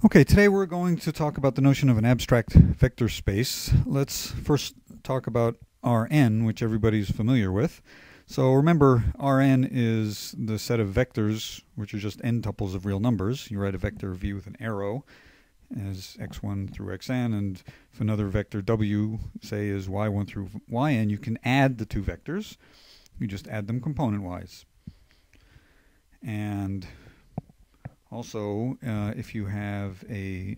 Okay, today we're going to talk about the notion of an abstract vector space. Let's first talk about Rn, which everybody's familiar with. So remember, Rn is the set of vectors, which are just n tuples of real numbers. You write a vector v with an arrow as x1 through xn, and if another vector w, say, is y1 through yn, you can add the two vectors. You just add them component-wise. And also, if you have a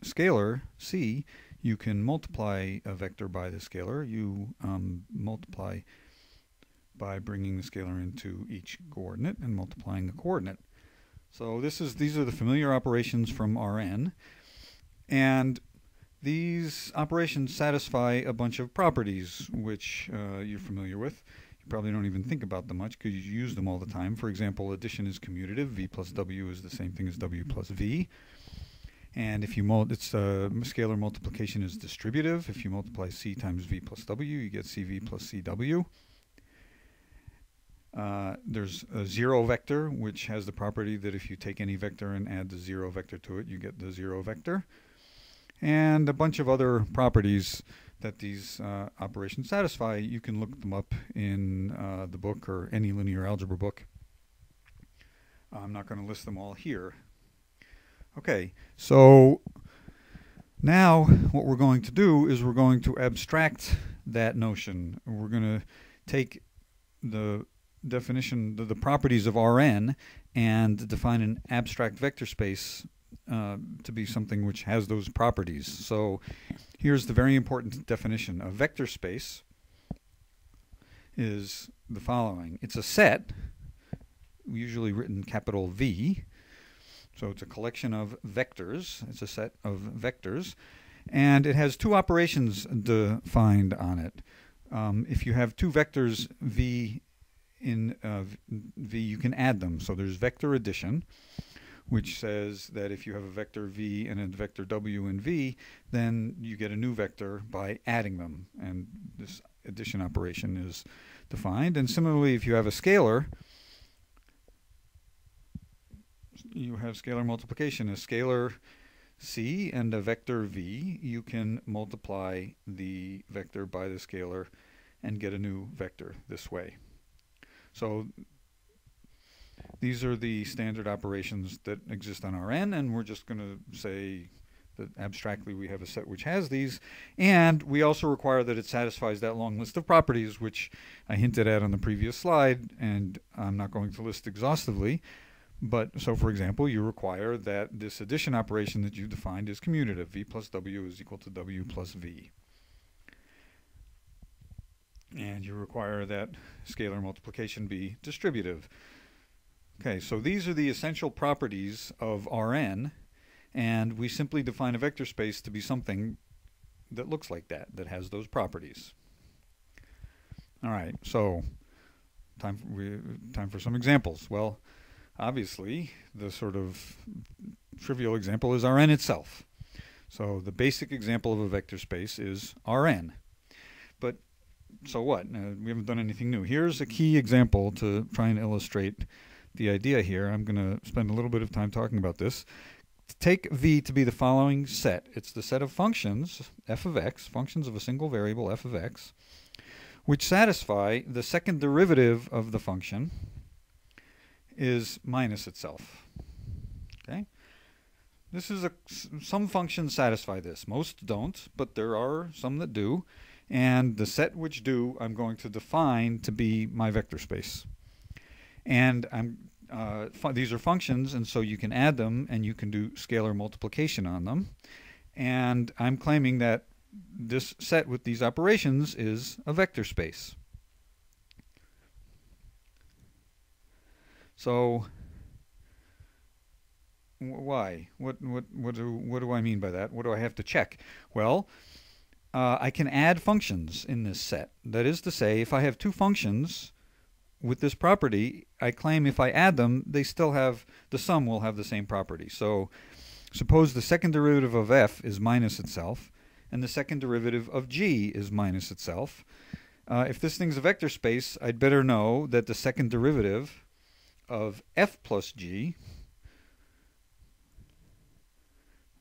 scalar, c, you can multiply a vector by the scalar. You multiply by bringing the scalar into each coordinate and multiplying the coordinate. So these are the familiar operations from Rn. And these operations satisfy a bunch of properties which you're familiar with. You probably don't even think about them much because you use them all the time. For example, addition is commutative. V plus W is the same thing as W plus V. And if you scalar multiplication is distributive. If you multiply C times V plus W, you get CV plus CW. There's a zero vector, which has the property that if you take any vector and add the zero vector to it, you get the zero vector. And a bunch of other properties that these operations satisfy. You can look them up in the book or any linear algebra book. I'm not going to list them all here. Okay, so now what we're going to do is we're going to abstract that notion. We're going to take the definition, the properties of Rn, and define an abstract vector space to be something which has those properties. So here's the very important definition. A vector space is the following. It's a set, usually written capital V. So it's a collection of vectors. It's a set of vectors. And it has two operations defined on it. If you have two vectors V in V, you can add them. So there's vector addition, which says that if you have a vector v and a vector w in v, then you get a new vector by adding them. And this addition operation is defined. And similarly, if you have a scalar, you have scalar multiplication. A scalar c and a vector v, you can multiply the vector by the scalar and get a new vector this way. So these are the standard operations that exist on Rn, and we're just going to say that abstractly we have a set which has these, and we also require that it satisfies that long list of properties which I hinted at on the previous slide, and I'm not going to list exhaustively. But so, for example, you require that this addition operation that you defined is commutative. V plus W is equal to W plus V. And you require that scalar multiplication be distributive. Okay, so these are the essential properties of Rn, and we simply define a vector space to be something that looks like that has those properties. All right, so time for some examples. Well, obviously, the sort of trivial example is Rn itself. So the basic example of a vector space is Rn. But so what? We haven't done anything new. Here's a key example to try and illustrate the idea here. I'm going to spend a little bit of time talking about this. Take V to be the following set. It's the set of functions, f of x, functions of a single variable, f of x, which satisfy the second derivative of the function is minus itself. Okay? This is some functions satisfy this. Most don't, but there are some that do. And the set which do, I'm going to define to be my vector space. And these are functions, and so you can add them, and you can do scalar multiplication on them. And I'm claiming that this set with these operations is a vector space. So why? What do I mean by that? What do I have to check? Well, I can add functions in this set. That is to say, if I have two functions with this property, I claim if I add them, they still have, the sum will have the same property. So suppose the second derivative of f is minus itself, and the second derivative of g is minus itself. If this thing's a vector space, I'd better know that the second derivative of f plus g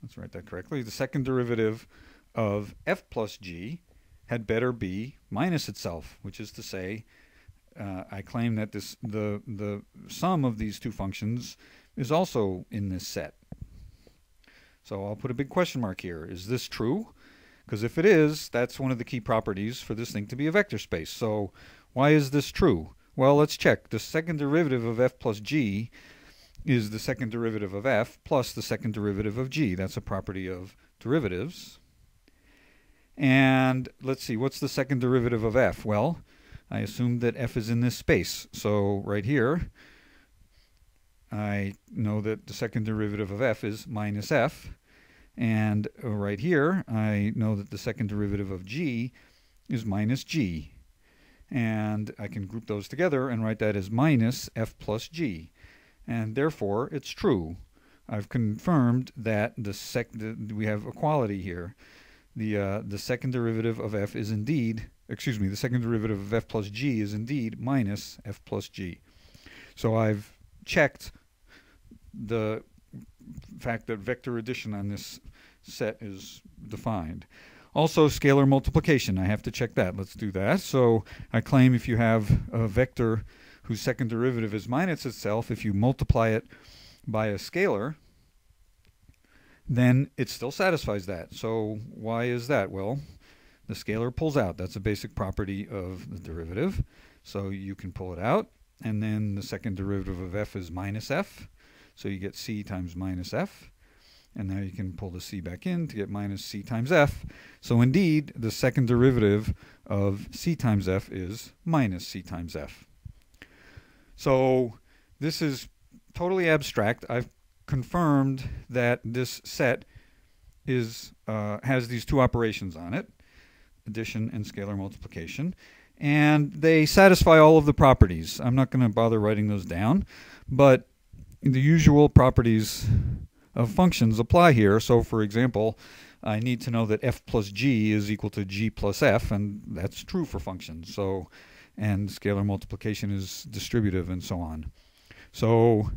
let's write that correctly, the second derivative of f plus g had better be minus itself, which is to say, I claim that the sum of these two functions is also in this set. So I'll put a big question mark here. Is this true? Because if it is, that's one of the key properties for this thing to be a vector space. So why is this true? Well, let's check. The second derivative of f plus g is the second derivative of f plus the second derivative of g. That's a property of derivatives. And let's see, what's the second derivative of f? Well, I assume that f is in this space. So right here, I know that the second derivative of f is minus f. And right here, I know that the second derivative of g is minus g. And I can group those together and write that as minus f plus g. And therefore, it's true. I've confirmed that we have equality here. The second derivative of f is indeed, the second derivative of f plus g is indeed minus f plus g. So I've checked the fact that vector addition on this set is defined. Also, scalar multiplication, I have to check that. Let's do that. So I claim if you have a vector whose second derivative is minus itself, if you multiply it by a scalar, then it still satisfies that. So why is that? Well, the scalar pulls out. That's a basic property of the derivative. So you can pull it out, and then the second derivative of f is minus f. So you get c times minus f. And now you can pull the c back in to get minus c times f. So indeed, the second derivative of c times f is minus c times f. So this is totally abstract. I've confirmed that this set has these two operations on it, addition and scalar multiplication, and they satisfy all of the properties. I'm not going to bother writing those down, but the usual properties of functions apply here. So for example, I need to know that f plus g is equal to g plus f, and that's true for functions. So, and scalar multiplication is distributive and so on. So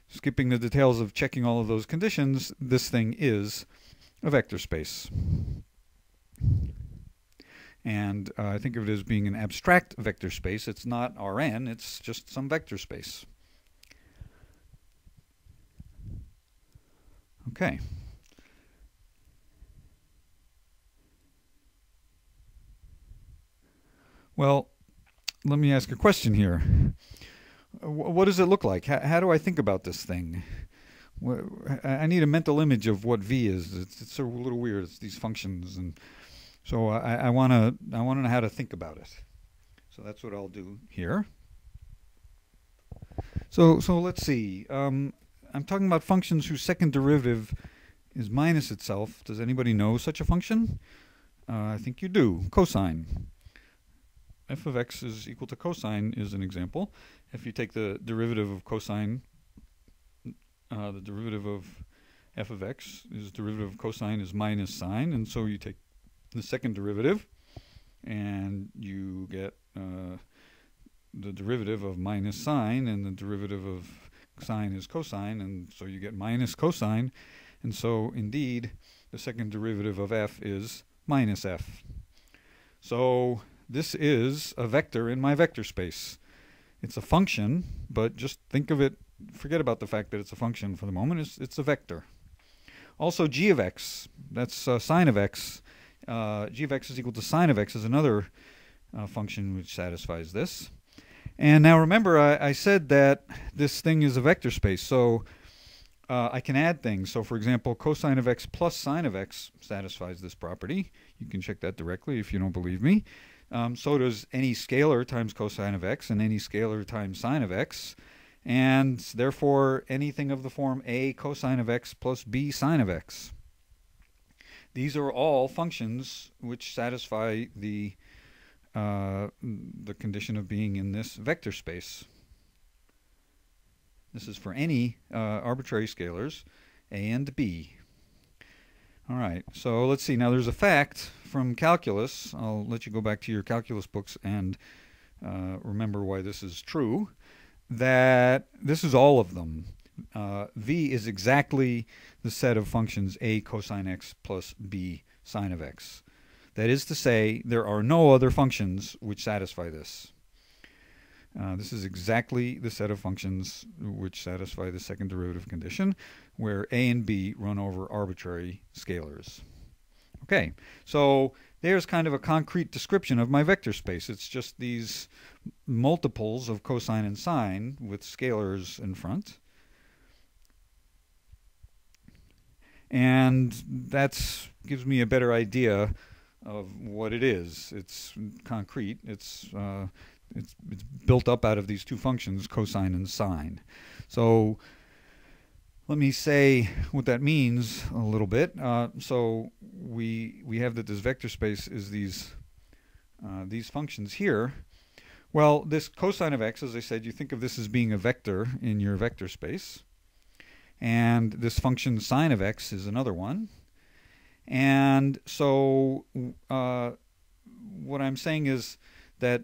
skipping the details of checking all of those conditions, this thing is a vector space. And I think of it as being an abstract vector space. It's not Rn, it's just some vector space. Okay. Well, let me ask a question here. What does it look like? How do I think about this thing? I need a mental image of what v is. It's a little weird. It's these functions, and so I want to know how to think about it. So that's what I'll do here. So let's see. I'm talking about functions whose second derivative is minus itself. Does anybody know such a function? I think you do. Cosine. F of x is equal to cosine is an example. If you take the derivative of cosine, the derivative of f of x is derivative of cosine is minus sine, and so you take the second derivative and you get the derivative of minus sine, and the derivative of sine is cosine, and so you get minus cosine, and so indeed the second derivative of f is minus f. So this is a vector in my vector space. It's a function, but just think of it, forget about the fact that it's a function for the moment. It's a vector. Also g of x, that's sine of x. G of x is equal to sine of x is another function which satisfies this. And now remember, I said that this thing is a vector space, so I can add things. So for example, cosine of x plus sine of x satisfies this property. You can check that directly if you don't believe me. So does any scalar times cosine of x and any scalar times sine of x. And therefore, anything of the form a cosine of x plus b sine of x. These are all functions which satisfy the condition of being in this vector space. This is for any arbitrary scalars, a and b. All right, so let's see. Now there's a fact from calculus. I'll let you go back to your calculus books and remember why this is true. That this is all of them. V is exactly the set of functions a cosine x plus b sine of x. That is to say, there are no other functions which satisfy this. This is exactly the set of functions which satisfy the second derivative condition, where a and b run over arbitrary scalars. Okay, so there's kind of a concrete description of my vector space. It's just these multiples of cosine and sine with scalars in front. And that gives me a better idea of what it is. It's concrete. It's built up out of these two functions, cosine and sine. So let me say what that means a little bit. So we have that this vector space is these functions here. Well, this cosine of x, as I said, you think of this as being a vector in your vector space. And this function sine of x is another one. And so what I'm saying is that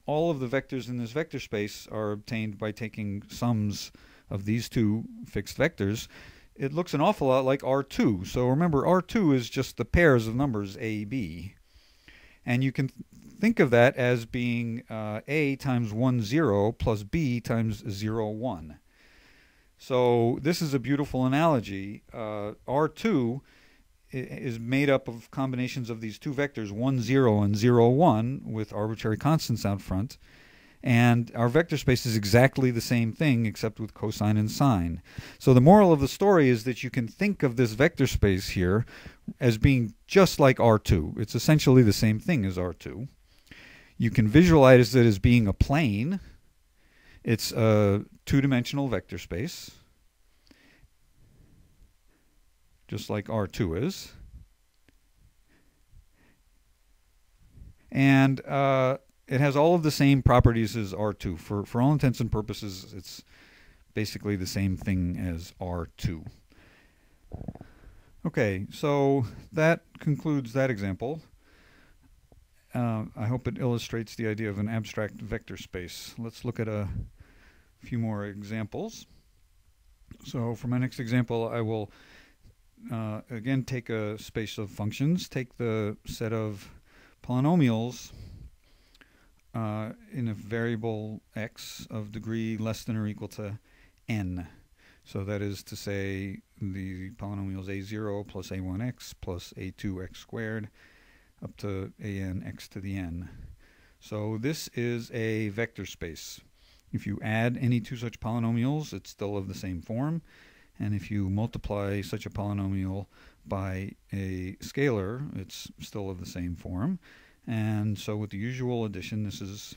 all of the vectors in this vector space are obtained by taking sums of these two fixed vectors. It looks an awful lot like R2. So remember, R2 is just the pairs of numbers a, b. And you can think of that as being a times 1, 0 plus b times 0, 1. So this is a beautiful analogy. R2 is made up of combinations of these two vectors, 1, 0 and 0, 1, with arbitrary constants out front. And our vector space is exactly the same thing except with cosine and sine. So the moral of the story is that you can think of this vector space here as being just like R2. It's essentially the same thing as R2. You can visualize it as being a plane. It's a two-dimensional vector space, just like R2 is. And it has all of the same properties as R2. For all intents and purposes, it's basically the same thing as R2. Okay, so that concludes that example. I hope it illustrates the idea of an abstract vector space. Let's look at a few more examples. So for my next example, I will again take a space of functions, take the set of polynomials in a variable x of degree less than or equal to n. So that is to say the polynomials a0 plus a1x plus a2x squared up to an x to the n. So this is a vector space. If you add any two such polynomials, it's still of the same form. And if you multiply such a polynomial by a scalar, it's still of the same form. And so with the usual addition, this is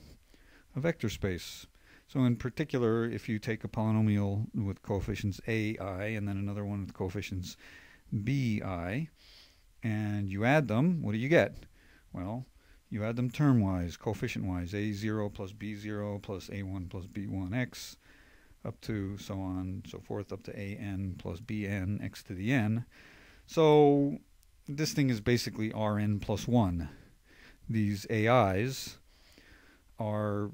a vector space. So in particular, if you take a polynomial with coefficients ai and then another one with coefficients bi, and you add them, what do you get? Well, you add them term-wise, coefficient-wise, a0 plus b0 plus a1 plus b1x, up to so on and so forth, up to an plus bn x to the n. So this thing is basically Rn plus 1. These AIs are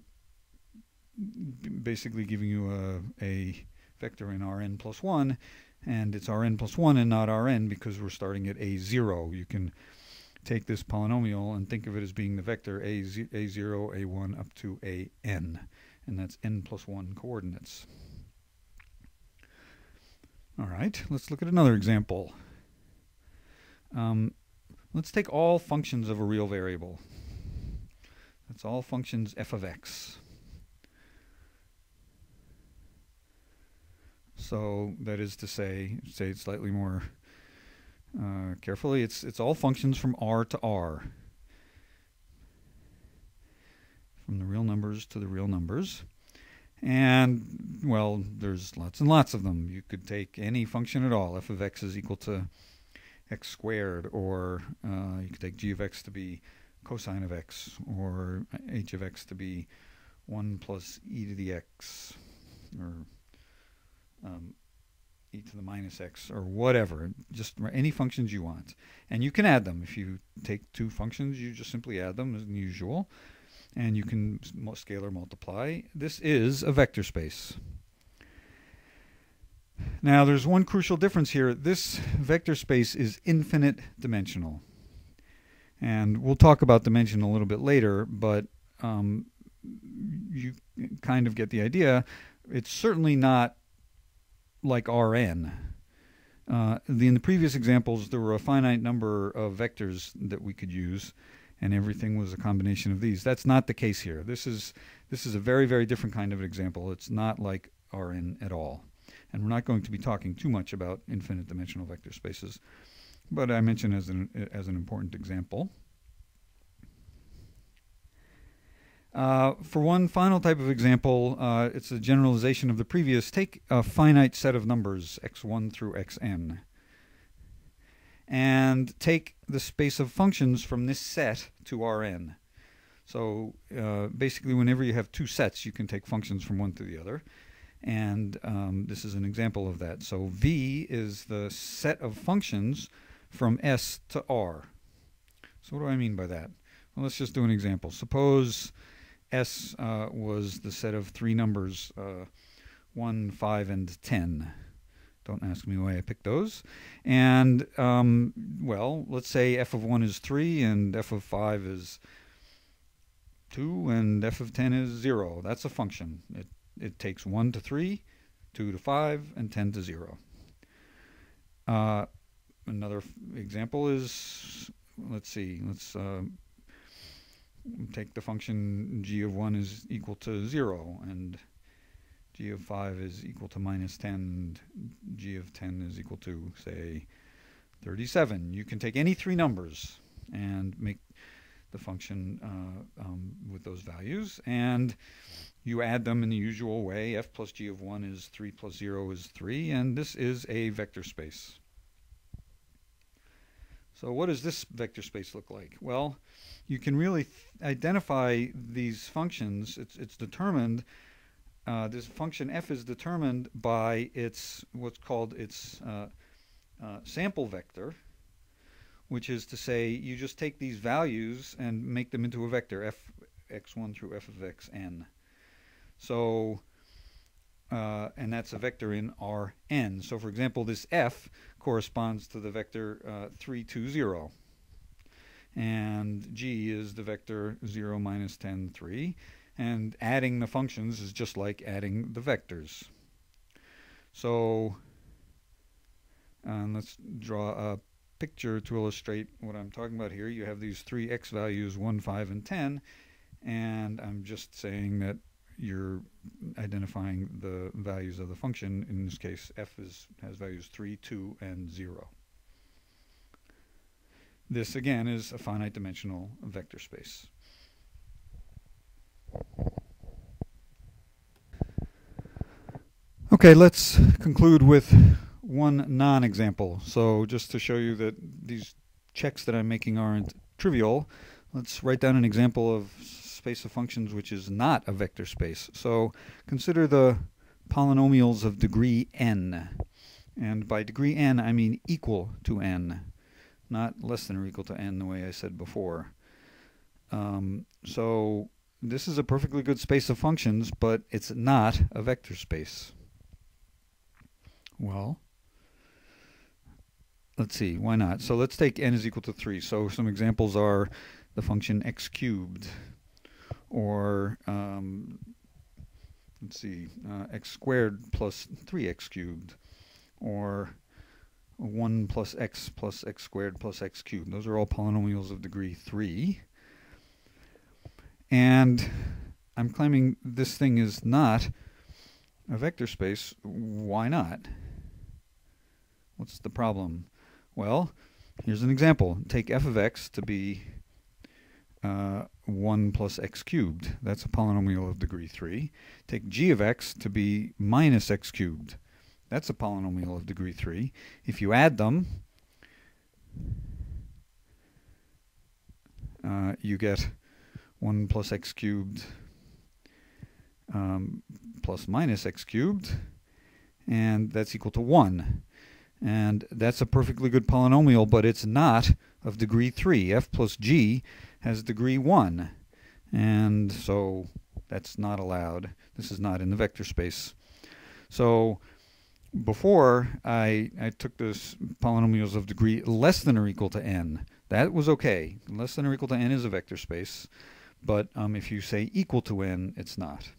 basically giving you a vector in Rn plus 1, and it's Rn plus 1 and not Rn because we're starting at a0. You can take this polynomial and think of it as being the vector a0, a1 up to an, and that's n plus 1 coordinates. All right, let's look at another example. Let's take all functions of a real variable. That's all functions f of x. So that is to say it slightly more carefully, it's all functions from R to R. From the real numbers to the real numbers. And, well, there's lots and lots of them. You could take any function at all. F of x is equal to x squared, or you could take g of x to be cosine of x, or h of x to be 1 plus e to the x, or e to the minus x, or whatever. Just any functions you want. And you can add them. If you take two functions, you just simply add them as usual. And you can scalar multiply. This is a vector space. Now there's one crucial difference here. This vector space is infinite dimensional. And we'll talk about dimension a little bit later, but you kind of get the idea. It's certainly not like Rn. In the previous examples, there were a finite number of vectors that we could use, and everything was a combination of these. That's not the case here. This is a very, very different kind of example. It's not like Rn at all. And we're not going to be talking too much about infinite dimensional vector spaces, but I mention as an important example. For one final type of example, it's a generalization of the previous. Take a finite set of numbers, x1 through xn, and take the space of functions from this set to Rn. So basically, whenever you have two sets, you can take functions from one to the other. And this is an example of that. So V is the set of functions from S to R. So what do I mean by that? Well, let's just do an example. Suppose S was the set of three numbers, 1, 5, and 10. Don't ask me why I picked those. And, well, let's say f of 1 is 3, and f of 5 is 2, and f of 10 is 0. That's a function. It takes 1 to 3, 2 to 5, and 10 to 0. Another example is, let's take the function g of 1 is equal to 0, and g of 5 is equal to minus 10, and g of 10 is equal to, say, 37. You can take any three numbers and make the function with those values, and you add them in the usual way. F plus g of 1 is 3 plus 0 is 3, and this is a vector space. So what does this vector space look like? Well, you can really identify these functions. It's determined, this function f is determined by what's called its sample vector, which is to say you just take these values and make them into a vector, f x1 through f of xn. So, and that's a vector in Rn. So for example, this f corresponds to the vector 3, 2, 0. And g is the vector 0, minus 10, 3. And adding the functions is just like adding the vectors. So let's draw a picture to illustrate what I'm talking about here. You have these three x values, 1, 5, and 10. And I'm just saying that you're identifying the values of the function. In this case, f has values 3, 2, and 0. This, again, is a finite dimensional vector space. Okay, let's conclude with one non-example. So just to show you that these checks that I'm making aren't trivial, let's write down an example of space of functions which is not a vector space. So consider the polynomials of degree n. And by degree n, I mean equal to n, not less than or equal to n the way I said before. So this is a perfectly good space of functions, but it's not a vector space. Well, let's see, why not? So let's take n is equal to 3. So some examples are the function x cubed, or let's see, x squared plus 3x cubed, or 1 plus x squared plus x cubed. Those are all polynomials of degree 3. And I'm claiming this thing is not a vector space. Why not? What's the problem? Well, here's an example. Take f of x to be 1 plus x cubed. That's a polynomial of degree 3. Take g of x to be minus x cubed. That's a polynomial of degree 3. If you add them, you get 1 plus x cubed plus minus x cubed, and that's equal to 1. And that's a perfectly good polynomial, but it's not of degree 3. F plus g has degree 1, and so that's not allowed. This is not in the vector space. So before I took this polynomials of degree less than or equal to n. That was okay. Less than or equal to n is a vector space. But if you say equal to n, it's not.